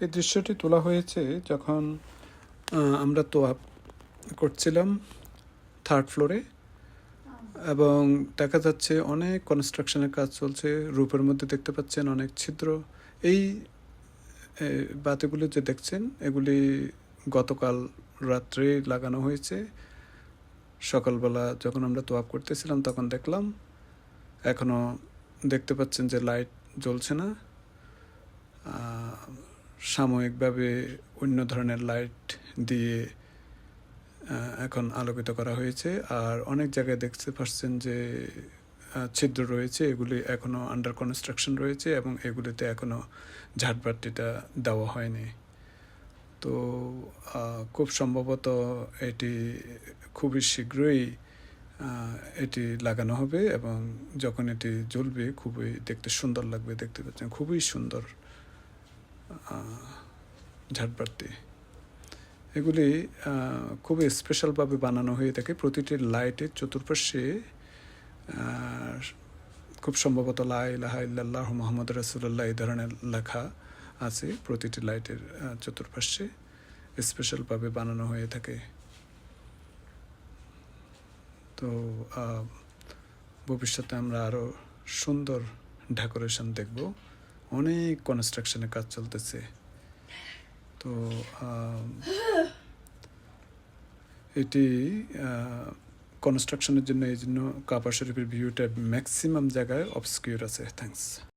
এই দৃশ্যটি তোলা হয়েছে যখন আমরা তোয়াব করছিলাম 3rd ফ্লোরে, এবং দেখা যাচ্ছে অনেক কনস্ট্রাকশনের কাজ চলছে। রূপের মধ্যে দেখতে পাচ্ছেন অনেক ছিদ্র। এই বাতিগুলো যে দেখছেন এগুলি গতকাল রাত্রে লাগানো হয়েছে। সকালবেলা যখন আমরা তোয়াব করতেছিলাম তখন দেখলাম, এখনও দেখতে পাচ্ছেন যে লাইট জ্বলছে না। সাময়িকভাবে অন্য ধরনের লাইট দিয়ে এখন আলোকিত করা হয়েছে। আর অনেক জায়গায় দেখতে পাচ্ছেন যে ছিদ্র রয়েছে, এগুলি এখনও আন্ডার কনস্ট্রাকশন রয়েছে এবং এগুলিতে এখনও ঝাড়বাতিটা দেওয়া হয়নি। তো খুব সম্ভবত এটি খুবই শীঘ্রই এটি লাগানো হবে, এবং যখন এটি জ্বলবে খুবই দেখতে সুন্দর লাগবে। দেখতে পাচ্ছেন খুবই সুন্দর ঝাড়বাতি। এগুলি খুবই স্পেশালভাবে বানানো হয়ে থাকে। প্রতিটি লাইটের চতুর্পাশে খুব সম্ভবত লা ইলাহা ইল্লাল্লাহু মুহাম্মাদুর রাসূলুল্লাহ এই ধরনের লেখা আছে প্রতিটি লাইটের চতুর্পাশে, স্পেশালভাবে বানানো হয়ে থাকে। তো ভবিষ্যতে আমরা আরও সুন্দর ডেকোরেশন দেখব। অনেক কনস্ট্রাকশনের কাজ চলতেছে। তো এটি কনস্ট্রাকশনের জন্য, এই জন্য কাবা শরীফের ভিউটা ম্যাক্সিমাম জায়গায় অবস্কিউর আছে। থ্যাঙ্কস।